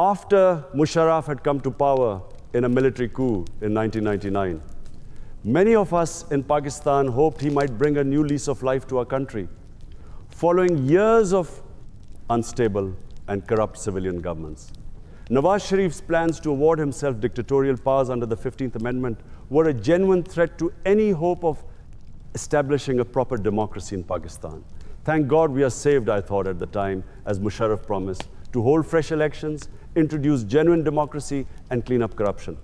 After Musharraf had come to power in a military coup in 1999, many of us in Pakistan hoped he might bring a new lease of life to our country, following years of unstable and corrupt civilian governments. Nawaz Sharif's plans to award himself dictatorial powers under the 15th Amendment were a genuine threat to any hope of establishing a proper democracy in Pakistan. Thank God we are saved, I thought at the time, as Musharraf promised, to hold fresh elections, introduce genuine democracy, and clean up corruption.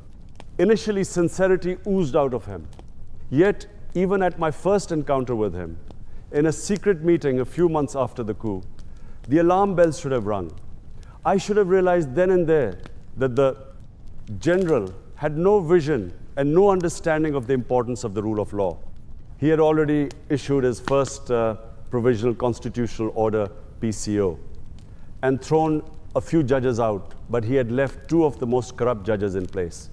Initially, sincerity oozed out of him. Yet, even at my first encounter with him, in a secret meeting a few months after the coup, the alarm bells should have rung. I should have realized then and there that the general had no vision and no understanding of the importance of the rule of law. He had already issued his first Provisional Constitutional Order, PCO, and thrown a few judges out, but he had left two of the most corrupt judges in place.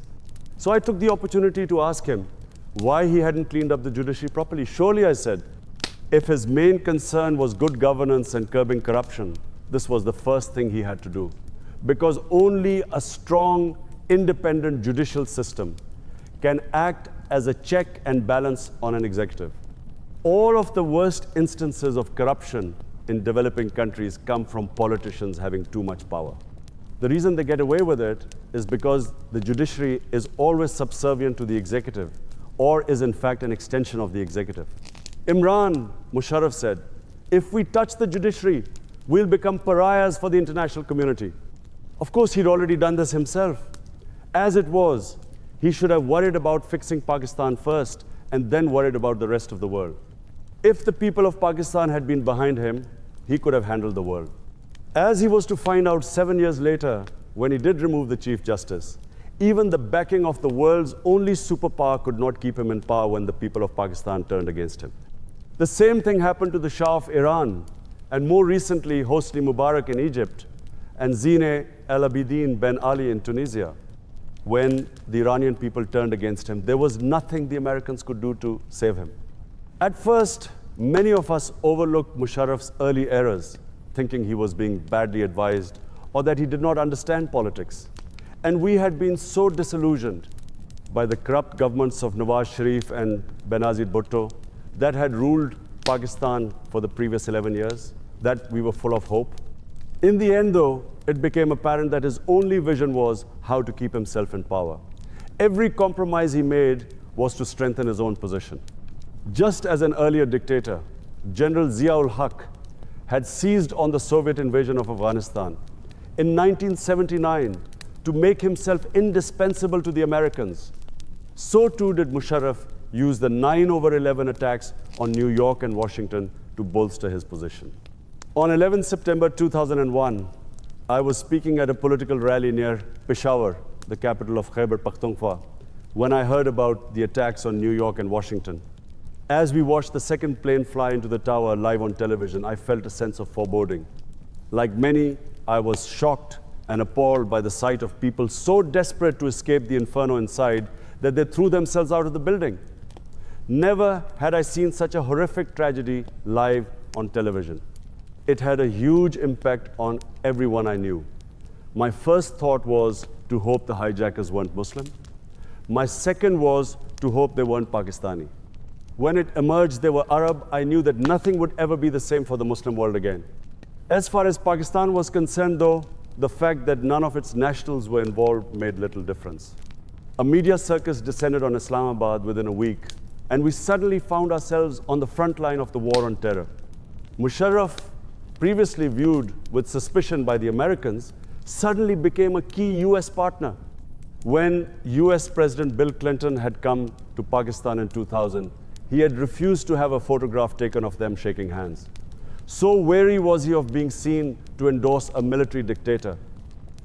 So I took the opportunity to ask him why he hadn't cleaned up the judiciary properly. Surely, I said, if his main concern was good governance and curbing corruption, this was the first thing he had to do. Because only a strong, independent judicial system can act as a check and balance on an executive. All of the worst instances of corruption in developing countries come from politicians having too much power. The reason they get away with it is because the judiciary is always subservient to the executive, or is in fact an extension of the executive. Imran Musharraf said, if we touch the judiciary, we'll become pariahs for the international community. Of course, he'd already done this himself. As it was, he should have worried about fixing Pakistan first and then worried about the rest of the world. If the people of Pakistan had been behind him, he could have handled the world. As he was to find out 7 years later, when he did remove the Chief Justice, even the backing of the world's only superpower could not keep him in power when the people of Pakistan turned against him. The same thing happened to the Shah of Iran, and more recently, Hosni Mubarak in Egypt, and Zine El Abidine Ben Ali in Tunisia. When the Iranian people turned against him, there was nothing the Americans could do to save him. At first, many of us overlooked Musharraf's early errors, thinking he was being badly advised or that he did not understand politics. And we had been so disillusioned by the corrupt governments of Nawaz Sharif and Benazir Bhutto that had ruled Pakistan for the previous 11 years that we were full of hope. In the end, though, it became apparent that his only vision was how to keep himself in power. Every compromise he made was to strengthen his own position. Just as an earlier dictator, General Zia-ul-Haq, had seized on the Soviet invasion of Afghanistan in 1979 to make himself indispensable to the Americans, so too did Musharraf use the 9/11 attacks on New York and Washington to bolster his position. On 11 September 2001, I was speaking at a political rally near Peshawar, the capital of Khyber Pakhtunkhwa, when I heard about the attacks on New York and Washington. As we watched the second plane fly into the tower live on television, I felt a sense of foreboding. Like many, I was shocked and appalled by the sight of people so desperate to escape the inferno inside that they threw themselves out of the building. Never had I seen such a horrific tragedy live on television. It had a huge impact on everyone I knew. My first thought was to hope the hijackers weren't Muslim. My second was to hope they weren't Pakistani. When it emerged they were Arab, I knew that nothing would ever be the same for the Muslim world again. As far as Pakistan was concerned, though, the fact that none of its nationals were involved made little difference. A media circus descended on Islamabad within a week, and we suddenly found ourselves on the front line of the war on terror. Musharraf, previously viewed with suspicion by the Americans, suddenly became a key US partner. When US President Bill Clinton had come to Pakistan in 2000, he had refused to have a photograph taken of them shaking hands. So wary was he of being seen to endorse a military dictator.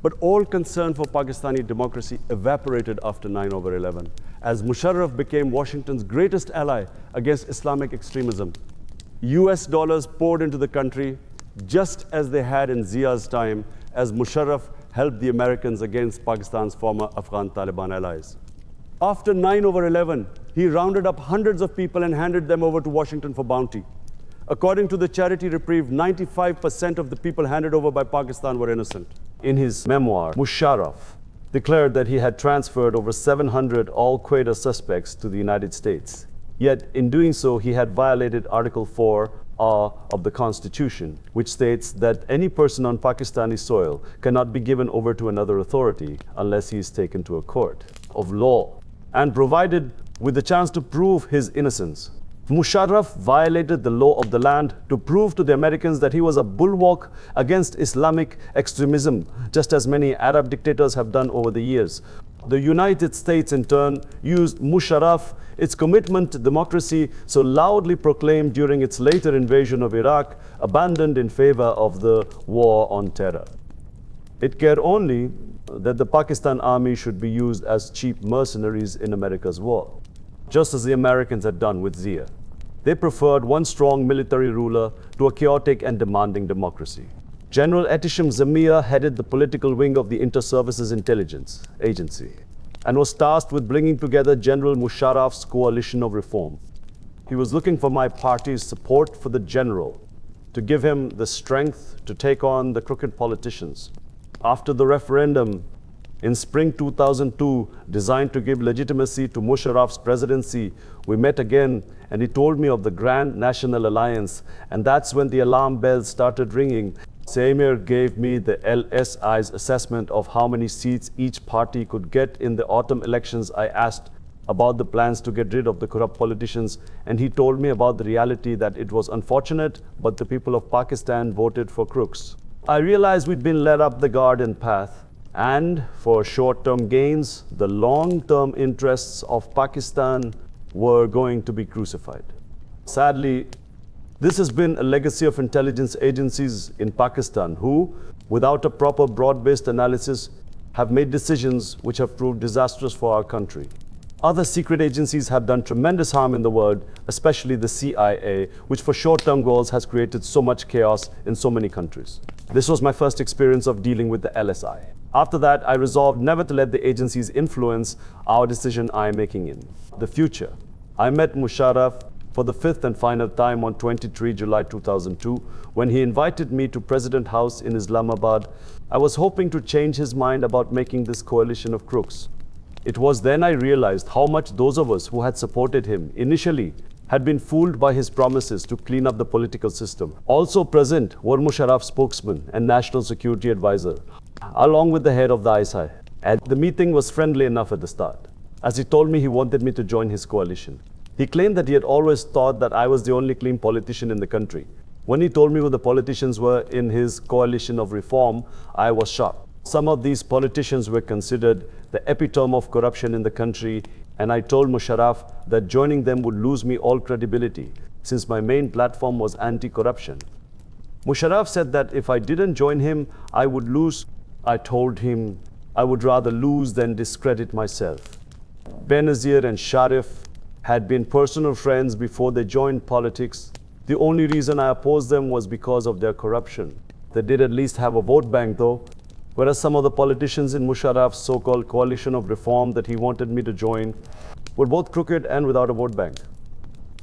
But all concern for Pakistani democracy evaporated after 9/11, as Musharraf became Washington's greatest ally against Islamic extremism. US dollars poured into the country just as they had in Zia's time, as Musharraf helped the Americans against Pakistan's former Afghan Taliban allies. After 9/11, he rounded up hundreds of people and handed them over to Washington for bounty. According to the charity Reprieve, 95% of the people handed over by Pakistan were innocent. In his memoir, Musharraf declared that he had transferred over 700 al-Qaeda suspects to the United States. Yet, in doing so, he had violated Article 4 of the Constitution, which states that any person on Pakistani soil cannot be given over to another authority unless he is taken to a court of law and provided with the chance to prove his innocence. Musharraf violated the law of the land to prove to the Americans that he was a bulwark against Islamic extremism, just as many Arab dictators have done over the years. The United States, in turn, used Musharraf, its commitment to democracy, so loudly proclaimed during its later invasion of Iraq, abandoned in favor of the war on terror. It cared only that the Pakistan army should be used as cheap mercenaries in America's war, just as the Americans had done with Zia. They preferred one strong military ruler to a chaotic and demanding democracy. General Etisham Zamir headed the political wing of the Inter-Services Intelligence Agency and was tasked with bringing together General Musharraf's coalition of reform. He was looking for my party's support for the general to give him the strength to take on the crooked politicians. After the referendum in spring 2002, designed to give legitimacy to Musharraf's presidency, we met again and he told me of the Grand National Alliance, and that's when the alarm bells started ringing. Samir gave me the LSI's assessment of how many seats each party could get in the autumn elections. I asked about the plans to get rid of the corrupt politicians, and he told me about the reality that it was unfortunate, but the people of Pakistan voted for crooks. I realized we'd been led up the garden path, and for short-term gains, the long-term interests of Pakistan were going to be crucified. Sadly, this has been a legacy of intelligence agencies in Pakistan who, without a proper broad-based analysis, have made decisions which have proved disastrous for our country. Other secret agencies have done tremendous harm in the world, especially the CIA, which for short-term goals has created so much chaos in so many countries. This was my first experience of dealing with the LSI. After that, I resolved never to let the agencies influence our decision I am making in the future. I met Musharraf for the fifth and final time on 23 July 2002, when he invited me to President House in Islamabad. I was hoping to change his mind about making this coalition of crooks. It was then I realized how much those of us who had supported him initially had been fooled by his promises to clean up the political system. Also present were Musharraf's spokesman and national security advisor, along with the head of the ISI. And the meeting was friendly enough at the start, as he told me he wanted me to join his coalition. He claimed that he had always thought that I was the only clean politician in the country. When he told me who the politicians were in his coalition of reform, I was shocked. Some of these politicians were considered the epitome of corruption in the country, and I told Musharraf that joining them would lose me all credibility, since my main platform was anti-corruption. Musharraf said that if I didn't join him, I would lose. I told him I would rather lose than discredit myself. Benazir and Sharif had been personal friends before they joined politics. The only reason I opposed them was because of their corruption. They did at least have a vote bank though, whereas some of the politicians in Musharraf's so-called coalition of reform that he wanted me to join were both crooked and without a vote bank.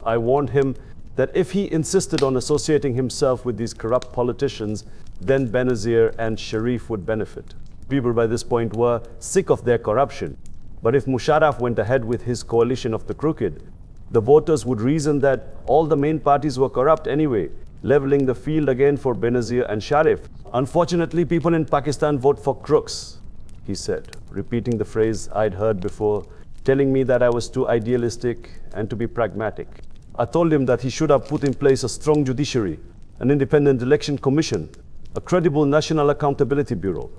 I warned him that if he insisted on associating himself with these corrupt politicians, then Benazir and Sharif would benefit. People by this point were sick of their corruption. But if Musharraf went ahead with his coalition of the crooked, the voters would reason that all the main parties were corrupt anyway, leveling the field again for Benazir and Sharif. Unfortunately, people in Pakistan vote for crooks, he said, repeating the phrase I'd heard before, telling me that I was too idealistic and to be pragmatic. I told him that he should have put in place a strong judiciary, an independent election commission, a credible National Accountability Bureau,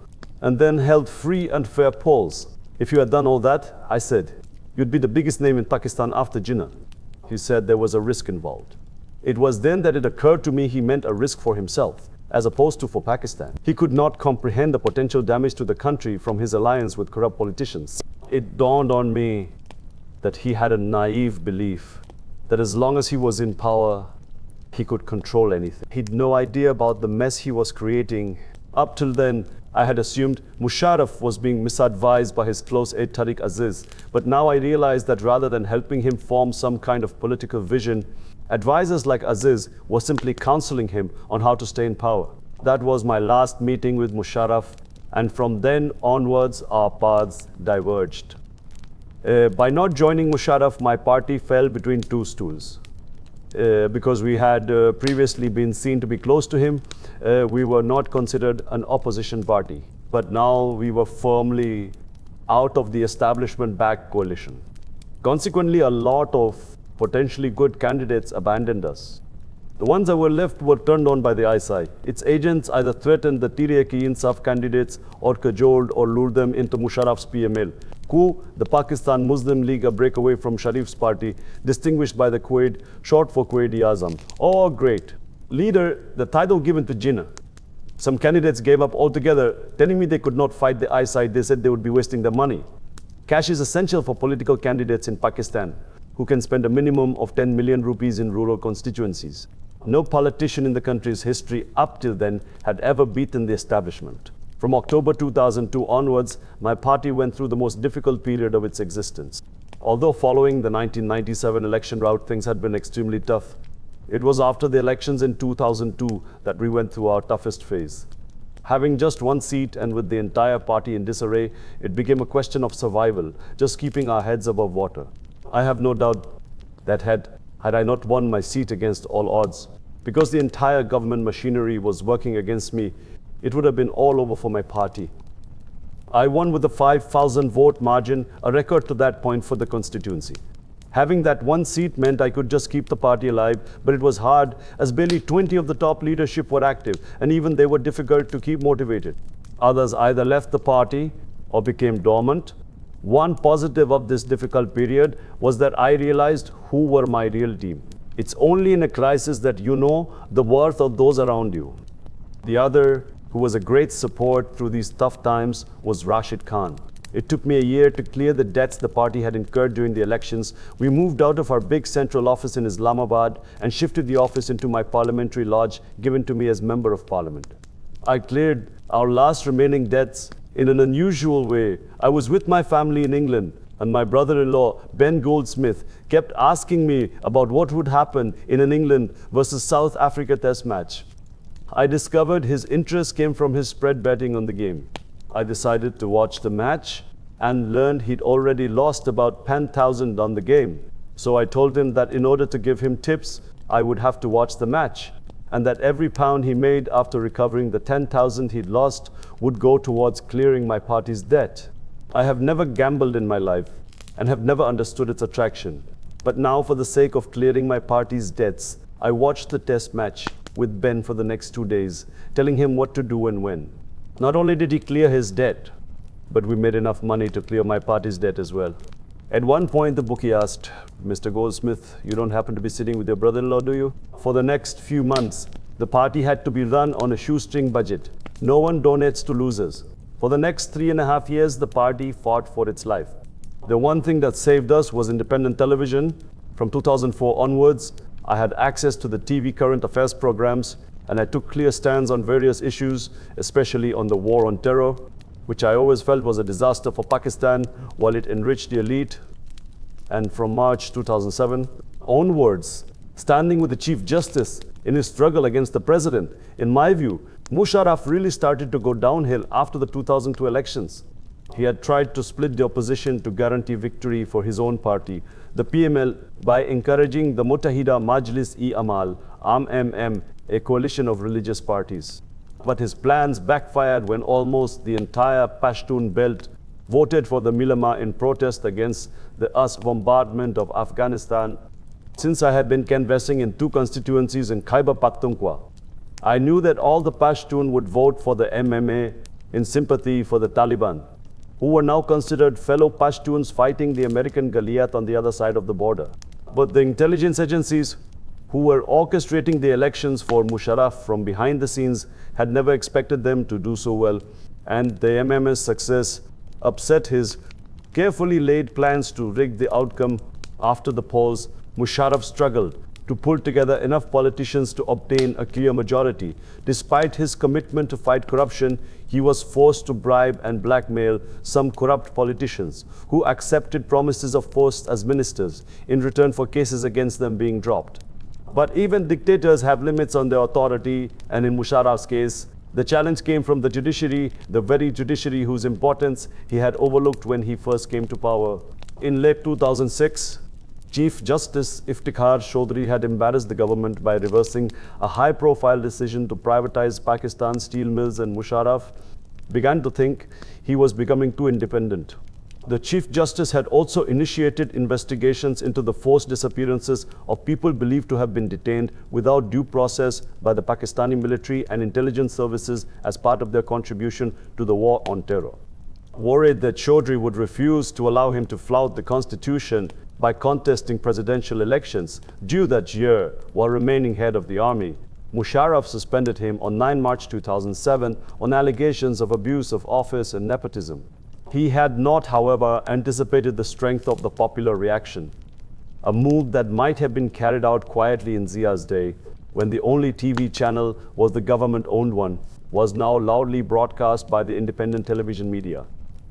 and then held free and fair polls. If you had done all that, I said, you'd be the biggest name in Pakistan after Jinnah. He said there was a risk involved. It was then that it occurred to me he meant a risk for himself, as opposed to for Pakistan. He could not comprehend the potential damage to the country from his alliance with corrupt politicians. It dawned on me that he had a naive belief that as long as he was in power, he could control anything. He'd no idea about the mess he was creating. Up till then, I had assumed Musharraf was being misadvised by his close aide Tariq Aziz, but now I realized that rather than helping him form some kind of political vision, advisors like Aziz were simply counseling him on how to stay in power. That was my last meeting with Musharraf, and from then onwards our paths diverged. By not joining Musharraf, my party fell between two stools. Because we had previously been seen to be close to him, we were not considered an opposition party. But now we were firmly out of the establishment-backed coalition. Consequently, a lot of potentially good candidates abandoned us. The ones that were left were turned on by the ISI. Its agents either threatened the Tehreek-e-Insaf candidates or cajoled or lured them into Musharraf's PML. Coup, the Pakistan Muslim League, a breakaway from Sharif's party, distinguished by the Quaid, short for Quaid-e-Azam. Oh, great. Leader, the title given to Jinnah. Some candidates gave up altogether, telling me they could not fight the ISI. They said they would be wasting their money. Cash is essential for political candidates in Pakistan, who can spend a minimum of 10 million rupees in rural constituencies. No politician in the country's history up till then had ever beaten the establishment. From October 2002 onwards, my party went through the most difficult period of its existence. Although following the 1997 election rout, things had been extremely tough. It was after the elections in 2002 that we went through our toughest phase. Having just one seat and with the entire party in disarray, it became a question of survival, just keeping our heads above water. I have no doubt that had I not won my seat against all odds, because the entire government machinery was working against me, it would have been all over for my party. I won with a 5,000 vote margin, a record to that point for the constituency. Having that one seat meant I could just keep the party alive, but it was hard as barely 20 of the top leadership were active, and even they were difficult to keep motivated. Others either left the party or became dormant. One positive of this difficult period was that I realized who were my real team. It's only in a crisis that you know the worth of those around you. The other, who was a great support through these tough times, was Rashid Khan. It took me a year to clear the debts the party had incurred during the elections. We moved out of our big central office in Islamabad and shifted the office into my parliamentary lodge given to me as Member of Parliament. I cleared our last remaining debts in an unusual way. I was with my family in England, and my brother-in-law, Ben Goldsmith, kept asking me about what would happen in an England versus South Africa test match. I discovered his interest came from his spread betting on the game. I decided to watch the match and learned he'd already lost about 10,000 on the game. So I told him that in order to give him tips, I would have to watch the match, and that every pound he made after recovering the 10,000 he'd lost would go towards clearing my party's debt. I have never gambled in my life and have never understood its attraction. But now, for the sake of clearing my party's debts, I watched the test match with Ben for the next 2 days, telling him what to do and when. Not only did he clear his debt, but we made enough money to clear my party's debt as well. At one point, the bookie asked, "Mr. Goldsmith, you don't happen to be sitting with your brother-in-law, do you?" For the next few months, the party had to be run on a shoestring budget. No one donates to losers. For the next 3.5 years, the party fought for its life. The one thing that saved us was independent television. From 2004 onwards, I had access to the TV current affairs programs, and I took clear stands on various issues, especially on the war on terror, which I always felt was a disaster for Pakistan while it enriched the elite. And from March 2007 onwards, standing with the Chief Justice in his struggle against the president, in my view, Musharraf really started to go downhill after the 2002 elections. He had tried to split the opposition to guarantee victory for his own party, the PML, by encouraging the Mutahida Majlis-e-Amal, MMM, a coalition of religious parties. But his plans backfired when almost the entire Pashtun belt voted for the Milama in protest against the US bombardment of Afghanistan. Since I had been canvassing in 2 constituencies in Khyber Pakhtunkhwa, I knew that all the Pashtun would vote for the MMA in sympathy for the Taliban, who were now considered fellow Pashtuns fighting the American Goliath on the other side of the border. But the intelligence agencies who were orchestrating the elections for Musharraf from behind the scenes had never expected them to do so well, and the MMS success upset his carefully laid plans to rig the outcome. After the polls, Musharraf struggled to pull together enough politicians to obtain a clear majority. Despite his commitment to fight corruption, he was forced to bribe and blackmail some corrupt politicians who accepted promises of posts as ministers in return for cases against them being dropped. But even dictators have limits on their authority, and in Musharraf's case, The challenge came from the judiciary, the very judiciary whose importance he had overlooked when he first came to power. In late 2006, Chief Justice Iftikhar Chaudhry had embarrassed the government by reversing a high-profile decision to privatize Pakistan's steel mills, and Musharraf began to think he was becoming too independent. The Chief Justice had also initiated investigations into the forced disappearances of people believed to have been detained without due process by the Pakistani military and intelligence services as part of their contribution to the war on terror. Worried that Chaudhry would refuse to allow him to flout the constitution by contesting presidential elections due that year while remaining head of the army, Musharraf suspended him on 9 March 2007 on allegations of abuse of office and nepotism. He had not, however, anticipated the strength of the popular reaction. A move that might have been carried out quietly in Zia's day, when the only TV channel was the government-owned one, was now loudly broadcast by the independent television media.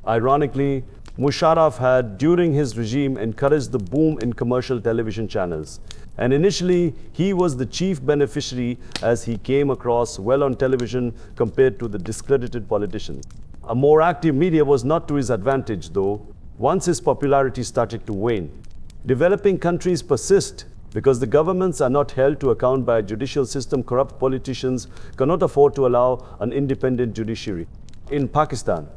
Ironically, Musharraf had, during his regime, encouraged the boom in commercial television channels. And initially, he was the chief beneficiary as he came across well on television compared to the discredited politicians. A more active media was not to his advantage, though, once his popularity started to wane. Developing countries persist because the governments are not held to account by a judicial system. Corrupt politicians cannot afford to allow an independent judiciary. In Pakistan,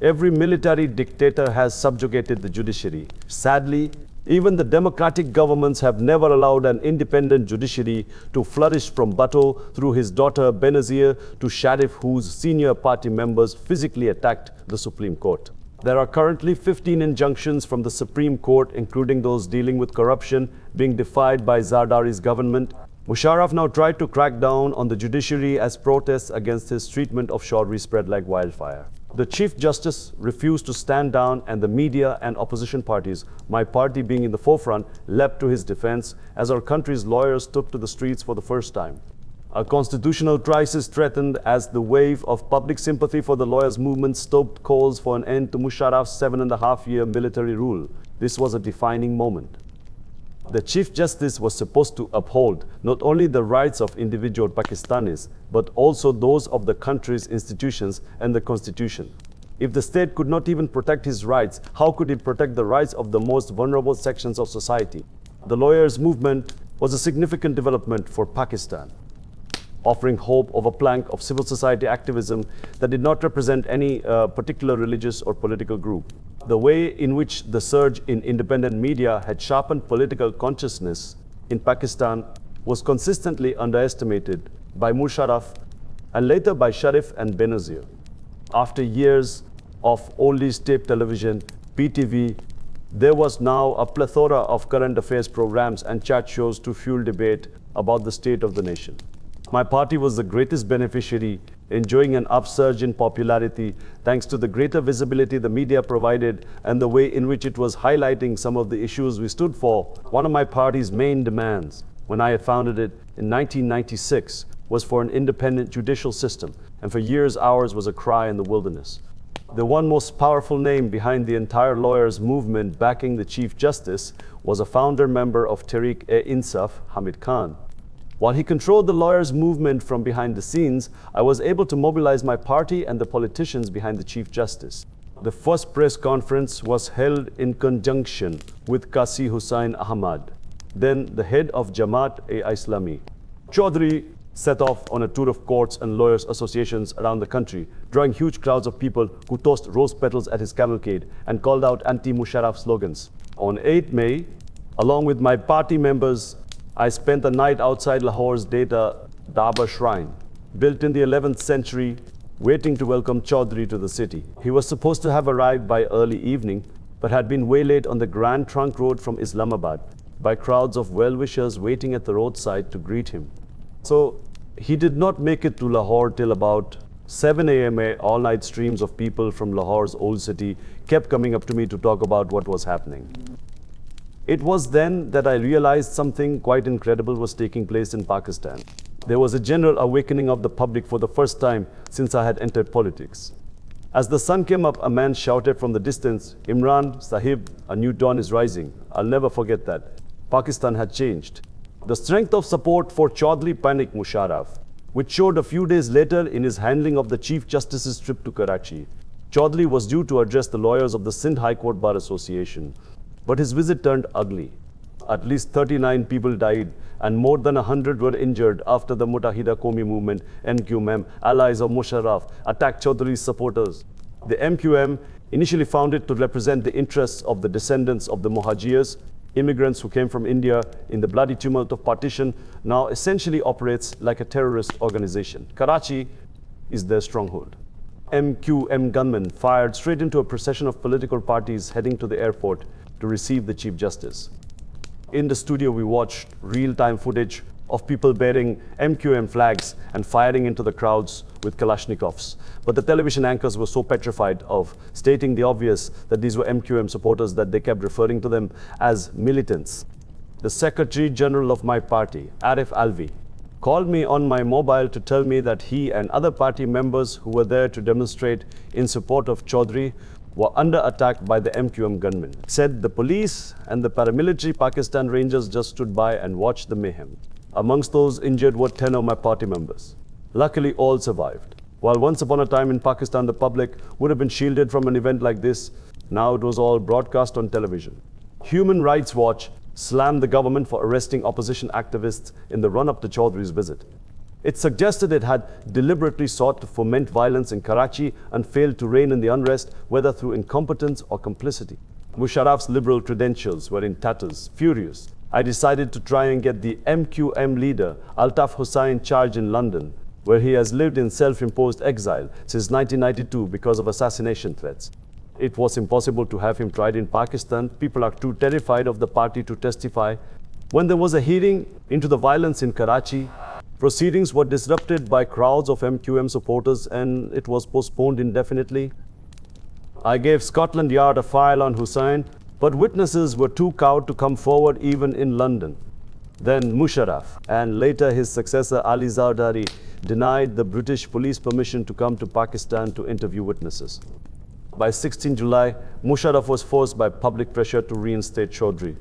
every military dictator has subjugated the judiciary. Sadly, even the democratic governments have never allowed an independent judiciary to flourish, from Bhutto through his daughter Benazir to Sharif, whose senior party members physically attacked the Supreme Court. There are currently 15 injunctions from the Supreme Court, including those dealing with corruption, being defied by Zardari's government. Musharraf now tried to crack down on the judiciary as protests against his treatment of Chaudhry spread like wildfire. The Chief Justice refused to stand down, and the media and opposition parties, my party being in the forefront, leapt to his defense as our country's lawyers took to the streets for the first time. A constitutional crisis threatened as the wave of public sympathy for the lawyers' movement stoked calls for an end to Musharraf's 7.5-year military rule. This was a defining moment. The Chief Justice was supposed to uphold not only the rights of individual Pakistanis, but also those of the country's institutions and the Constitution. If the state could not even protect his rights, how could it protect the rights of the most vulnerable sections of society? The lawyers' movement was a significant development for Pakistan, offering hope of a plank of civil society activism that did not represent any particular religious or political group. The way in which the surge in independent media had sharpened political consciousness in Pakistan was consistently underestimated by Musharraf and later by Sharif and Benazir. After years of oldies tape television, PTV, there was now a plethora of current affairs programs and chat shows to fuel debate about the state of the nation. My party was the greatest beneficiary, enjoying an upsurge in popularity thanks to the greater visibility the media provided and the way in which it was highlighting some of the issues we stood for. One of my party's main demands, when I had founded it in 1996, was for an independent judicial system, and for years ours was a cry in the wilderness. The one most powerful name behind the entire lawyers' movement backing the Chief Justice was a founder member of Tehreek-e-Insaf, Hamid Khan. While he controlled the lawyers' movement from behind the scenes, I was able to mobilize my party and the politicians behind the Chief Justice. The first press conference was held in conjunction with Qasi Hussain Ahmad, then the head of Jamaat-e-Islami. Chaudhry set off on a tour of courts and lawyers' associations around the country, drawing huge crowds of people who tossed rose petals at his cavalcade and called out anti-Musharraf slogans. On 8 May, along with my party members, I spent the night outside Lahore's Daba Shrine, built in the 11th century, waiting to welcome Chaudhry to the city. He was supposed to have arrived by early evening, but had been waylaid on the Grand Trunk Road from Islamabad by crowds of well-wishers waiting at the roadside to greet him. So he did not make it to Lahore till about 7 a.m. All-night streams of people from Lahore's old city kept coming up to me to talk about what was happening. It was then that I realized something quite incredible was taking place in Pakistan. There was a general awakening of the public for the first time since I had entered politics. As the sun came up, a man shouted from the distance, "Imran Sahib, a new dawn is rising." I'll never forget that. Pakistan had changed. The strength of support for Chaudhry panicked Musharraf. which showed a few days later in his handling of the Chief Justice's trip to Karachi. Chaudhry was due to address the lawyers of the Sindh High Court Bar Association, but his visit turned ugly. At least 39 people died and more than 100 were injured after the Mutahida Qawmi movement, MQM, allies of Musharraf, attacked Chaudhry's supporters. The MQM, initially founded to represent the interests of the descendants of the Muhajirs, immigrants who came from India in the bloody tumult of partition, now essentially operates like a terrorist organization. Karachi is their stronghold. MQM gunmen fired straight into a procession of political parties heading to the airport to receive the Chief Justice. In the studio, we watched real-time footage of people bearing MQM flags and firing into the crowds with Kalashnikovs. But the television anchors were so petrified of stating the obvious that these were MQM supporters that they kept referring to them as militants. The Secretary General of my party, Arif Alvi, called me on my mobile to tell me that he and other party members who were there to demonstrate in support of Chaudhry were under attack by the MQM gunmen. Said the police and the paramilitary Pakistan Rangers just stood by and watched the mayhem. Amongst those injured were 10 of my party members. Luckily, all survived. While once upon a time in Pakistan, the public would have been shielded from an event like this, now it was all broadcast on television. Human Rights Watch slammed the government for arresting opposition activists in the run-up to Chaudhry's visit. It suggested it had deliberately sought to foment violence in Karachi and failed to rein in the unrest, whether through incompetence or complicity. Musharraf's liberal credentials were in tatters. Furious, I decided to try and get the MQM leader, Altaf Hussain, charged in London, where he has lived in self-imposed exile since 1992 because of assassination threats. It was impossible to have him tried in Pakistan. People are too terrified of the party to testify. When there was a hearing into the violence in Karachi, proceedings were disrupted by crowds of MQM supporters and it was postponed indefinitely. I gave Scotland Yard a file on Hussain, but witnesses were too cowed to come forward even in London. Then Musharraf and later his successor Ali Zardari denied the British police permission to come to Pakistan to interview witnesses. By 16 July, Musharraf was forced by public pressure to reinstate Chaudhry.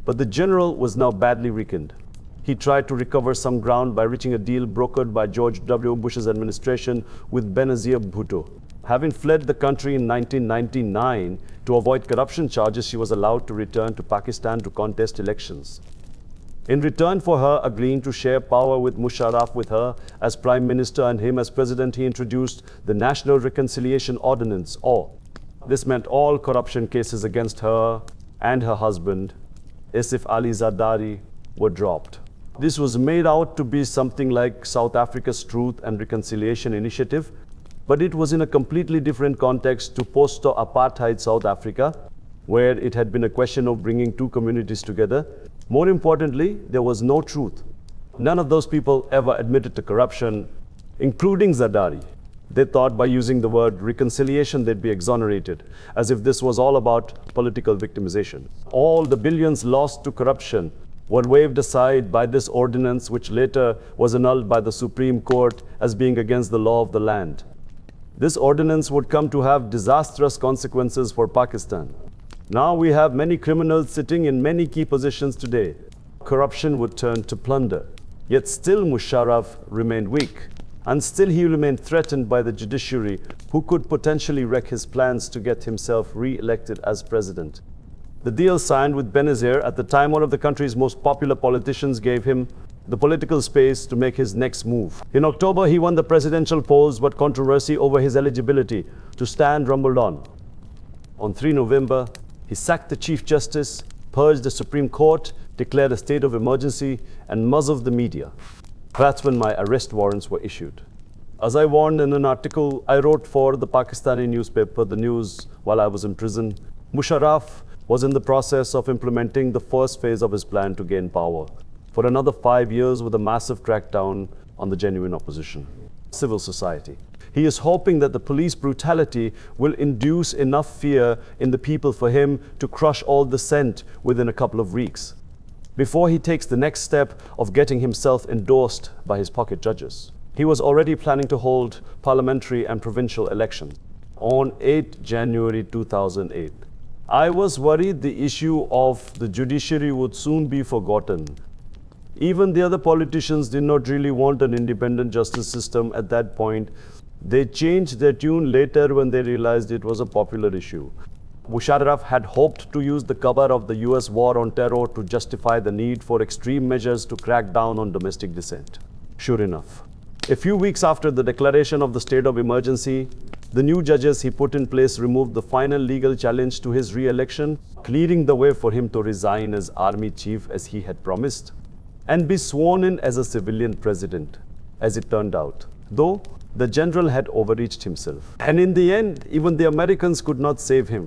But the general was now badly weakened. He tried to recover some ground by reaching a deal brokered by George W. Bush's administration with Benazir Bhutto. Having fled the country in 1999 to avoid corruption charges, she was allowed to return to Pakistan to contest elections. In return for her agreeing to share power with Musharraf with her as Prime Minister and him as President, he introduced the National Reconciliation Ordinance, or this meant all corruption cases against her and her husband, Asif Ali Zardari, were dropped. This was made out to be something like South Africa's Truth and Reconciliation Initiative, but it was in a completely different context to post-apartheid South Africa, where it had been a question of bringing two communities together. More importantly, there was no truth. None of those people ever admitted to corruption, including Zardari. They thought by using the word reconciliation they'd be exonerated, as if this was all about political victimization. All the billions lost to corruption were waved aside by this ordinance, which later was annulled by the Supreme Court as being against the law of the land. This ordinance would come to have disastrous consequences for Pakistan. Now we have many criminals sitting in many key positions today. Corruption would turn to plunder. Yet still Musharraf remained weak, and still he remained threatened by the judiciary, who could potentially wreck his plans to get himself re-elected as president. The deal signed with Benazir, at the time one of the country's most popular politicians, gave him the political space to make his next move. In October, he won the presidential polls, but controversy over his eligibility to stand rumbled on. On 3 November, he sacked the Chief Justice, purged the Supreme Court, declared a state of emergency, and muzzled the media. That's when my arrest warrants were issued. As I warned in an article I wrote for the Pakistani newspaper, The News, while I was in prison, Musharraf was in the process of implementing the first phase of his plan to gain power for another 5 years with a massive crackdown on the genuine opposition, civil society. He is hoping that the police brutality will induce enough fear in the people for him to crush all dissent within a couple of weeks, before he takes the next step of getting himself endorsed by his pocket judges. He was already planning to hold parliamentary and provincial elections on 8 January 2008. I was worried the issue of the judiciary would soon be forgotten. Even the other politicians did not really want an independent justice system at that point. They changed their tune later when they realized it was a popular issue. Musharraf had hoped to use the cover of the US war on terror to justify the need for extreme measures to crack down on domestic dissent. Sure enough, a few weeks after the declaration of the state of emergency, the new judges he put in place removed the final legal challenge to his re-election, clearing the way for him to resign as army chief as he had promised, and be sworn in as a civilian president, as it turned out, though the general had overreached himself. And in the end, even the Americans could not save him.